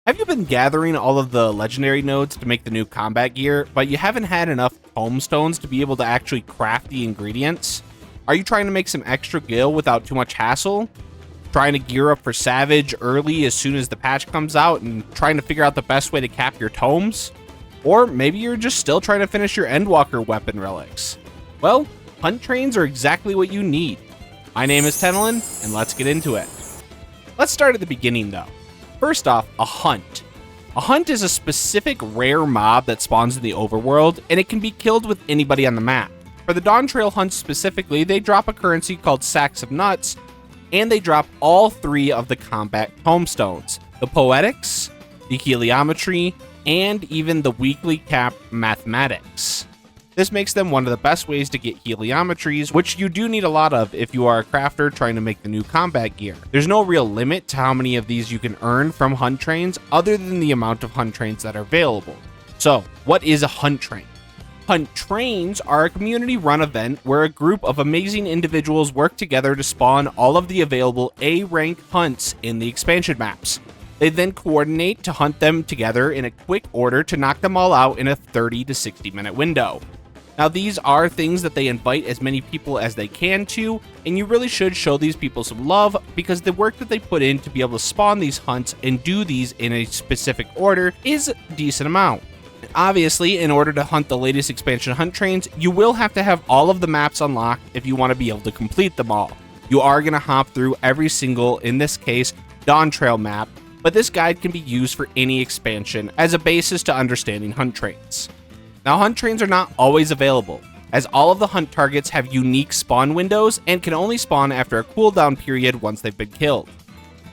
Have you been gathering all of the legendary nodes to make the new combat gear, but you haven't had enough tomestones to be able to actually craft the ingredients? Are you trying to make some extra gil without too much hassle? Trying to gear up for Savage early as soon as the patch comes out and trying to figure out the best way to cap your tomes? Or maybe you're just still trying to finish your Endwalker weapon relics? Well, hunt trains are exactly what you need. My name is Tenelin, and let's get into it. Let's start at the beginning though. First off, a hunt. A hunt is a specific rare mob that spawns in the overworld, and it can be killed with anybody on the map. For the Dawntrail hunts specifically, they drop a currency called Sacks of Nuts, and they drop all 3 of the combat tomestones: the Poetics, the Heliometry, and even the weekly cap Mathematics. This makes them one of the best ways to get heliometries, which you do need a lot of if you are a crafter trying to make the new combat gear. There's no real limit to how many of these you can earn from hunt trains other than the amount of hunt trains that are available. So, what is a hunt train? Hunt trains are a community-run event where a group of amazing individuals work together to spawn all of the available A-rank hunts in the expansion maps. They then coordinate to hunt them together in a quick order to knock them all out in a 30 to 60 minute window. Now, these are things that they invite as many people as they can to, and you really should show these people some love because the work that they put in to be able to spawn these hunts and do these in a specific order is a decent amount. Obviously, in order to hunt the latest expansion hunt trains, you will have to have all of the maps unlocked if you want to be able to complete them all. You are going to hop through every single, in this case, Dawntrail map, but this guide can be used for any expansion as a basis to understanding hunt trains. Now, hunt trains are not always available, as all of the hunt targets have unique spawn windows and can only spawn after a cooldown period once they've been killed.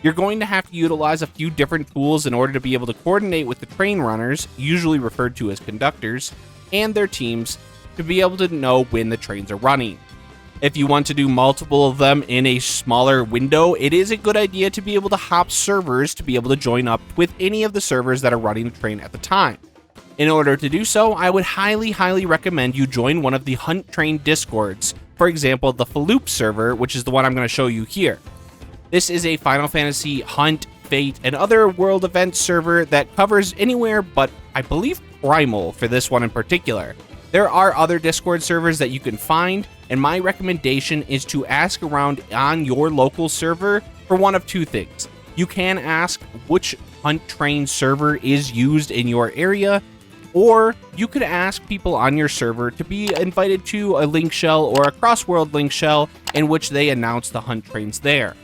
You're going to have to utilize a few different tools in order to be able to coordinate with the train runners, usually referred to as conductors, and their teams to be able to know when the trains are running. If you want to do multiple of them in a smaller window, it is a good idea to be able to hop servers to be able to join up with any of the servers that are running the train at the time. In order to do so, I would highly recommend you join one of the hunt train discords. For example, the Faloop server, which is the one I'm going to show you here. This is a Final Fantasy Hunt, Fate, and other world event server that covers anywhere but, I believe, Primal for this one in particular. There are other Discord servers that you can find, and my recommendation is to ask around on your local server for one of 2 things. You can ask which hunt train server is used in your area, or you could ask people on your server to be invited to a link shell or a cross-world link shell in which they announce the hunt trains there.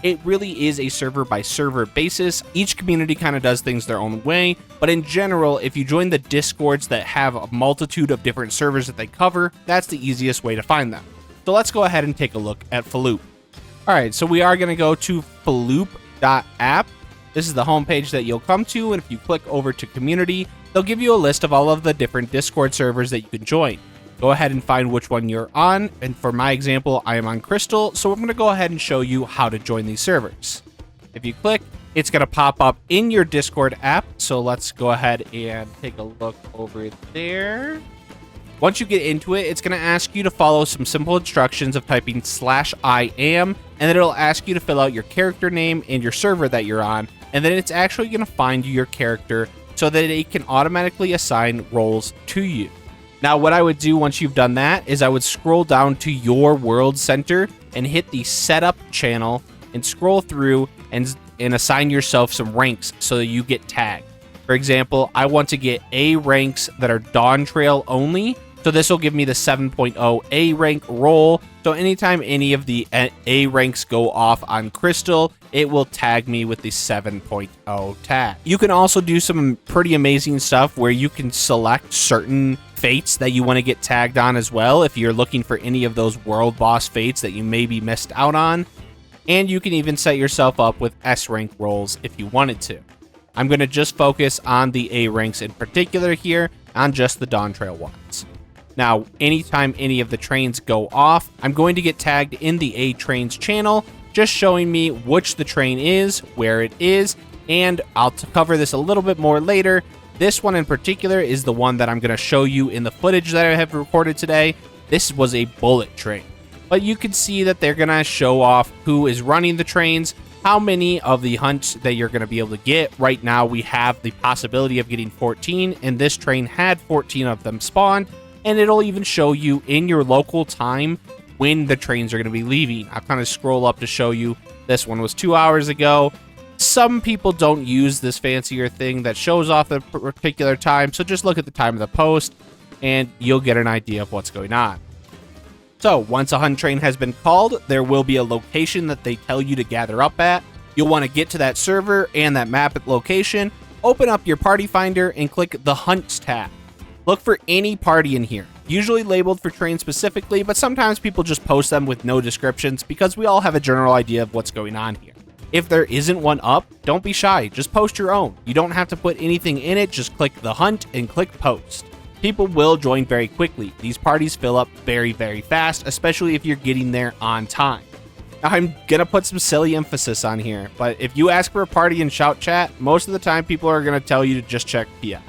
It really is a server-by-server basis. Each community kind of does things their own way, but in general, if you join the Discords that have a multitude of different servers that they cover, that's the easiest way to find them. So let's go ahead and take a look at Faloop. Alright, so we are going to go to faloop.app. This is the homepage that you'll come to, and if you click over to community, they'll give you a list of all of the different Discord servers that you can join. Go ahead and find which one you're on, and for my example, I am on Crystal, so I'm going to go ahead and show you how to join these servers. If you click, it's going to pop up in your Discord app, so let's go ahead and take a look over there. Once you get into it, it's going to ask you to follow some simple instructions of typing /IAM, and then it'll ask you to fill out your character name and your server that you're on, and then it's actually going to find you your character so that it can automatically assign roles to you. Now, what I would do once you've done that is I would scroll down to your world center and hit the setup channel and scroll through and assign yourself some ranks so that you get tagged. For example, I want to get A ranks that are Dawntrail only, so this will give me the 7.0 A rank role. So anytime any of the A ranks go off on Crystal, it will tag me with the 7.0 tag. You can also do some pretty amazing stuff where you can select certain fates that you want to get tagged on as well if you're looking for any of those world boss fates that you maybe missed out on. And you can even set yourself up with S rank roles if you wanted to. I'm going to just focus on the A ranks in particular here, on just the Dawntrail ones. Now, anytime any of the trains go off, I'm going to get tagged in the A trains channel, just showing me which the train is, where it is, and I'll cover this a little bit more later. This one in particular is the one that I'm going to show you in the footage that I have recorded today. This was a bullet train, but you can see that they're going to show off who is running the trains, how many of the hunts that you're going to be able to get. Right now, we have the possibility of getting 14, and this train had 14 of them spawned, and it'll even show you in your local time when the trains are going to be leaving. I'll kind of scroll up to show you. This one was 2 hours ago. Some people don't use this fancier thing that shows off a particular time, so just look at the time of the post, and you'll get an idea of what's going on. So, once a hunt train has been called, there will be a location that they tell you to gather up at. You'll want to get to that server and that map location, open up your party finder, and click the Hunts tab. Look for any party in here, usually labeled for trains specifically, but sometimes people just post them with no descriptions because we all have a general idea of what's going on here. If there isn't one up, don't be shy, just post your own. You don't have to put anything in it, just click the hunt and click post. People will join very quickly. These parties fill up very, very fast, especially if you're getting there on time. Now, I'm gonna put some silly emphasis on here, but if you ask for a party in shout chat, most of the time people are gonna tell you to just check PF,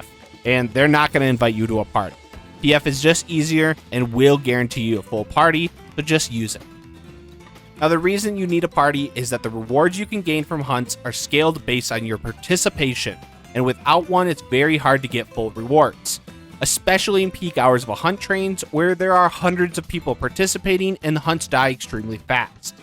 and they're not gonna invite you to a party. PF is just easier and will guarantee you a full party, so just use it. Now, the reason you need a party is that the rewards you can gain from hunts are scaled based on your participation, and without one, it's very hard to get full rewards, especially in peak hours of a hunt trains where there are hundreds of people participating and the hunts die extremely fast.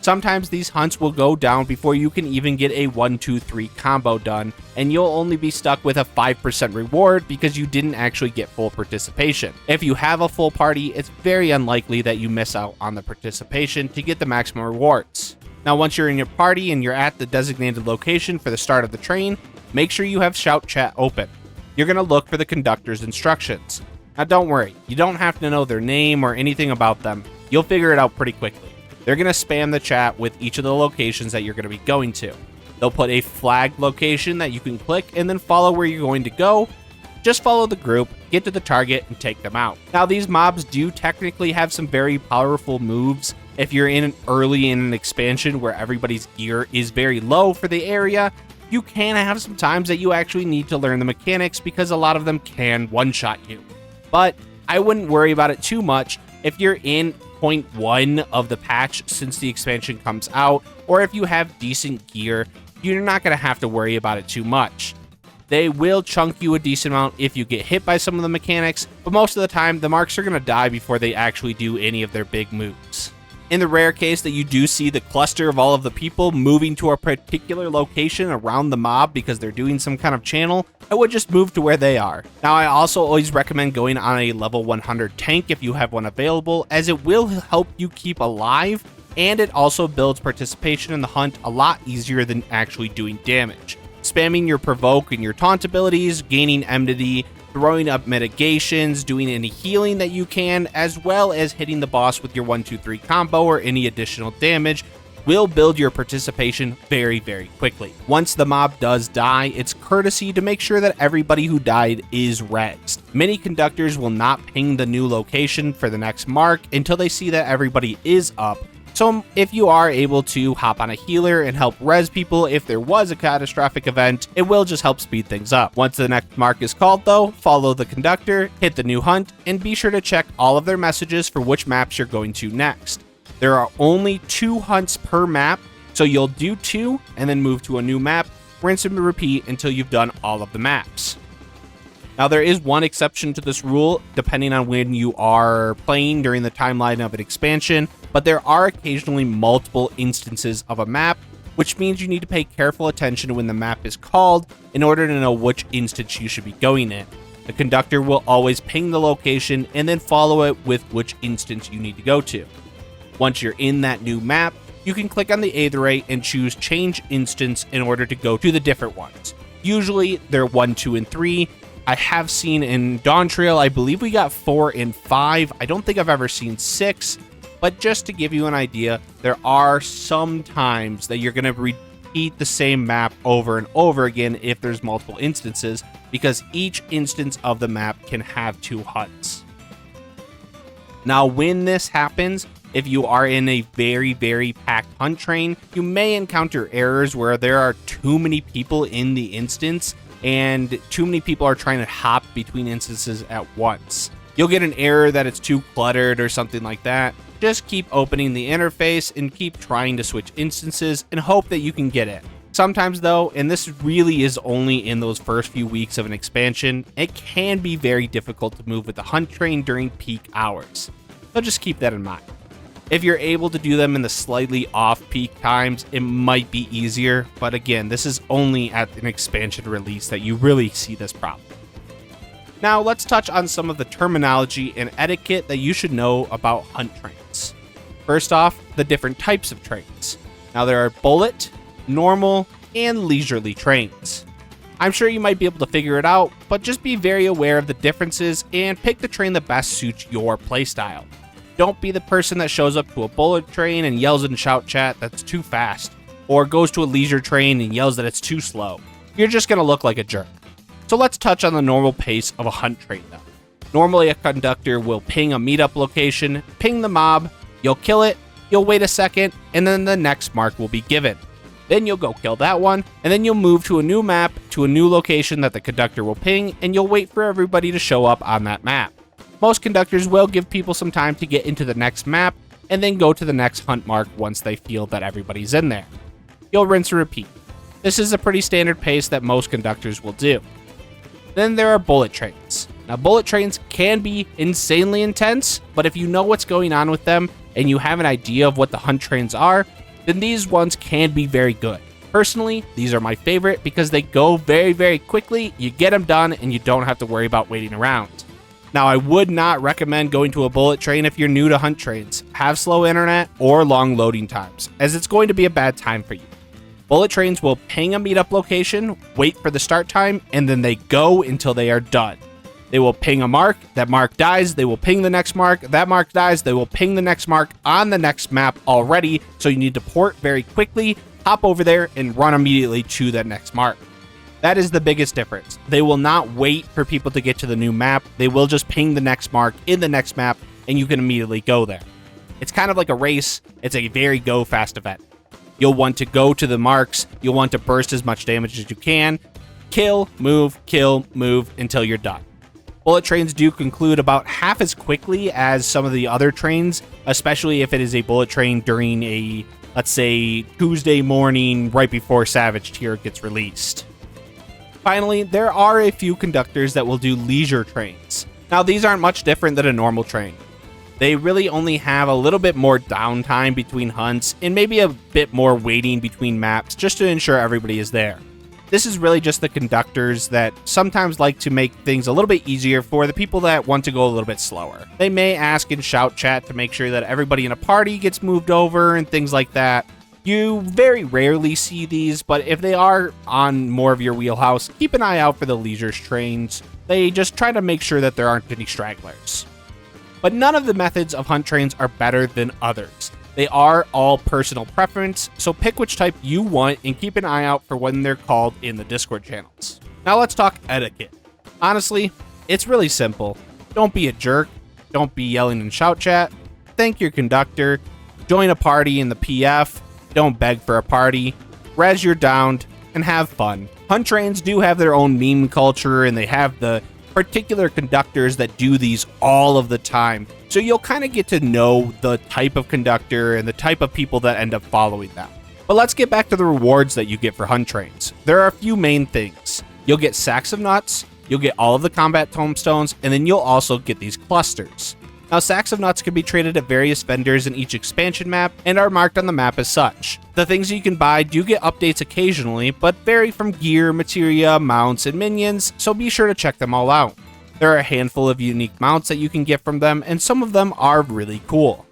Sometimes these hunts will go down before you can even get a 1-2-3 combo done, and you'll only be stuck with a 5% reward because you didn't actually get full participation. If you have a full party, it's very unlikely that you miss out on the participation to get the maximum rewards. Now, once you're in your party and you're at the designated location for the start of the train, make sure you have shout chat open. You're going to look for the conductor's instructions. Now, don't worry, you don't have to know their name or anything about them. You'll figure it out pretty quickly. They're going to spam the chat with each of the locations that you're going to be going to. They'll put a flagged location that you can click and then follow where you're going to go. Just follow the group, get to the target, and take them out. Now, these mobs do technically have some very powerful moves. If you're early in an expansion where everybody's gear is very low for the area, you can have some times that you actually need to learn the mechanics because a lot of them can one-shot you. But I wouldn't worry about it too much if you're in 0.1 of the patch since the expansion comes out, or if you have decent gear, you're not going to have to worry about it too much. They will chunk you a decent amount if you get hit by some of the mechanics, but most of the time the marks are going to die before they actually do any of their big moves. In the rare case that you do see the cluster of all of the people moving to a particular location around the mob because they're doing some kind of channel, I would just move to where they are. Now, I also always recommend going on a level 100 tank if you have one available, as it will help you keep alive, and it also builds participation in the hunt a lot easier than actually doing damage. Spamming your provoke and your taunt abilities, gaining enmity, throwing up mitigations, doing any healing that you can, as well as hitting the boss with your 1-2-3 combo or any additional damage, will build your participation very, very quickly. Once the mob does die, it's courtesy to make sure that everybody who died is rezzed. Many conductors will not ping the new location for the next mark until they see that everybody is up. So if you are able to hop on a healer and help res people if there was a catastrophic event, it will just help speed things up. Once the next mark is called though, follow the conductor, hit the new hunt, and be sure to check all of their messages for which maps you're going to next. There are only 2 hunts per map, so you'll do 2 and then move to a new map, rinse and repeat until you've done all of the maps. Now, there is one exception to this rule, depending on when you are playing during the timeline of an expansion, but there are occasionally multiple instances of a map, which means you need to pay careful attention when the map is called in order to know which instance you should be going in. The conductor will always ping the location and then follow it with which instance you need to go to. Once you're in that new map, you can click on the Aetherite and choose Change Instance in order to go to the different ones. Usually, they're 1, 2, and 3. I have seen in Dawntrail, I believe we got 4 and 5. I don't think I've ever seen 6, but just to give you an idea, there are some times that you're going to repeat the same map over and over again if there's multiple instances, because each instance of the map can have 2 hunts. Now, when this happens, if you are in a very, very packed hunt train, you may encounter errors where there are too many people in the instance, and too many people are trying to hop between instances at once. You'll get an error that it's too cluttered or something like that. Just keep opening the interface and keep trying to switch instances and hope that you can get it. Sometimes though, and this really is only in those first few weeks of an expansion, it can be very difficult to move with the hunt train during peak hours. So just keep that in mind. If you're able to do them in the slightly off-peak times, it might be easier, but again, this is only at an expansion release that you really see this problem. Now let's touch on some of the terminology and etiquette that you should know about hunt trains. First off, the different types of trains. Now there are bullet, normal, and leisurely trains. I'm sure you might be able to figure it out, but just be very aware of the differences and pick the train that best suits your playstyle. Don't be the person that shows up to a bullet train and yells in shout chat that's too fast, or goes to a leisure train and yells that it's too slow. You're just going to look like a jerk. So let's touch on the normal pace of a hunt train though. Normally a conductor will ping a meetup location, ping the mob, you'll kill it, you'll wait a second, and then the next mark will be given. Then you'll go kill that one, and then you'll move to a new map, to a new location that the conductor will ping, and you'll wait for everybody to show up on that map. Most conductors will give people some time to get into the next map, and then go to the next hunt mark once they feel that everybody's in there. You'll rinse and repeat. This is a pretty standard pace that most conductors will do. Then there are bullet trains. Now bullet trains can be insanely intense, but if you know what's going on with them, and you have an idea of what the hunt trains are, then these ones can be very good. Personally, these are my favorite because they go very, very quickly, you get them done, and you don't have to worry about waiting around. Now, I would not recommend going to a bullet train if you're new to hunt trains, have slow internet, or long loading times, as it's going to be a bad time for you. Bullet trains will ping a meetup location, wait for the start time, and then they go until they are done. They will ping a mark, that mark dies, they will ping the next mark, that mark dies, they will ping the next mark on the next map already, so you need to port very quickly, hop over there, and run immediately to that next mark. That is the biggest difference. They will not wait for people to get to the new map, they will just ping the next mark in the next map, and you can immediately go there. It's kind of like a race, it's a very go fast event. You'll want to go to the marks, you'll want to burst as much damage as you can, kill, move, until you're done. Bullet trains do conclude about half as quickly as some of the other trains, especially if it is a bullet train during a, let's say, Tuesday morning right before Savage Tier gets released. Finally, there are a few conductors that will do leisure trains. Now, these aren't much different than a normal train. They really only have a little bit more downtime between hunts and maybe a bit more waiting between maps just to ensure everybody is there. This is really just the conductors that sometimes like to make things a little bit easier for the people that want to go a little bit slower. They may ask in shout chat to make sure that everybody in a party gets moved over and things like that. You very rarely see these, but if they are on more of your wheelhouse, keep an eye out for the leisure trains. They just try to make sure that there aren't any stragglers. But none of the methods of hunt trains are better than others. They are all personal preference, so pick which type you want and keep an eye out for when they're called in the Discord channels. Now let's talk etiquette. Honestly, it's really simple. Don't be a jerk, don't be yelling in shout chat, thank your conductor, join a party in the PF, don't beg for a party, res your downed, and have fun. Hunt trains do have their own meme culture, and they have the particular conductors that do these all of the time. So you'll kind of get to know the type of conductor and the type of people that end up following them. But let's get back to the rewards that you get for hunt trains. There are a few main things. You'll get sacks of nuts, you'll get all of the combat tombstones, and then you'll also get these clusters. Now, sacks of nuts can be traded at various vendors in each expansion map and are marked on the map as such. The things you can buy do get updates occasionally, but vary from gear, materia, mounts, and minions, so be sure to check them all out. There are a handful of unique mounts that you can get from them, and some of them are really cool.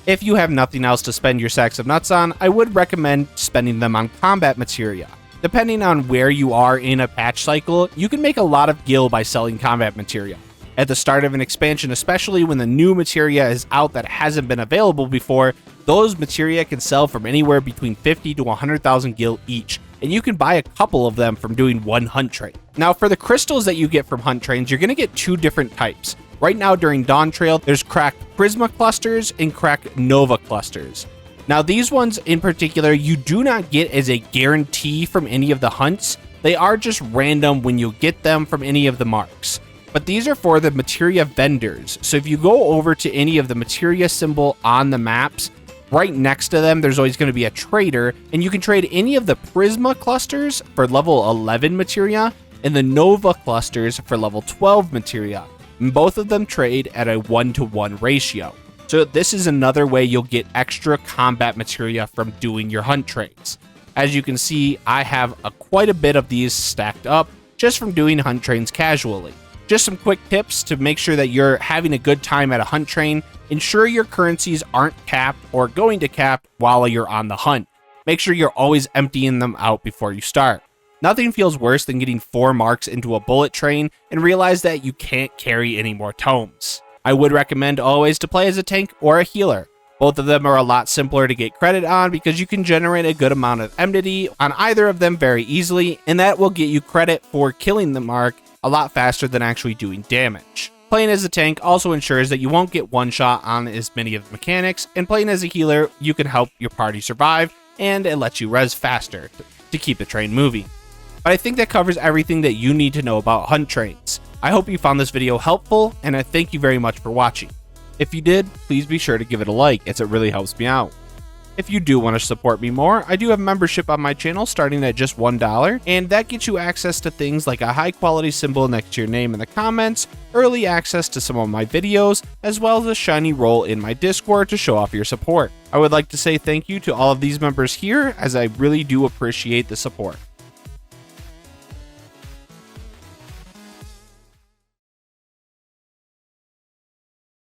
If you have nothing else to spend your sacks of nuts on, I would recommend spending them on combat materia. Depending on where you are in a patch cycle, you can make a lot of gil by selling combat materia. At the start of an expansion, especially when the new materia is out that hasn't been available before, those materia can sell from anywhere between 50 to 100,000 gil each, and you can buy a couple of them from doing one hunt train. Now, for the crystals that you get from hunt trains, you're going to get two different types. Right now during Dawntrail, there's cracked Prisma clusters and cracked Nova clusters. Now, these ones in particular, you do not get as a guarantee from any of the hunts. They are just random when you get them from any of the marks. But these are for the materia vendors. So if you go over to any of the materia symbol on the maps, right next to them, there's always going to be a trader, and you can trade any of the Prisma clusters for level 11 materia and the Nova clusters for level 12 materia. And both of them trade at a 1-to-1 ratio. So this is another way you'll get extra combat materia from doing your hunt trades. As you can see, I have quite a bit of these stacked up just from doing hunt trains casually. Just some quick tips to make sure that you're having a good time at a hunt train. Ensure your currencies aren't capped or going to cap while you're on the hunt. Make sure you're always emptying them out before you start. Nothing feels worse than getting 4 marks into a bullet train and realize that you can't carry any more tomes. I would recommend always to play as a tank or a healer. Both of them are a lot simpler to get credit on because you can generate a good amount of enmity on either of them very easily, and that will get you credit for killing the mark a lot faster than actually doing damage. Playing as a tank also ensures that you won't get one shot on as many of the mechanics, and playing as a healer, you can help your party survive, and it lets you res faster to keep the train moving. But I think that covers everything that you need to know about hunt trains. I hope you found this video helpful, and I thank you very much for watching. If you did, please be sure to give it a like, as it really helps me out. If you do want to support me more, I do have membership on my channel starting at just $1, and that gets you access to things like a high quality symbol next to your name in the comments, early access to some of my videos, as well as a shiny role in my Discord to show off your support. I would like to say thank you to all of these members here, as I really do appreciate the support.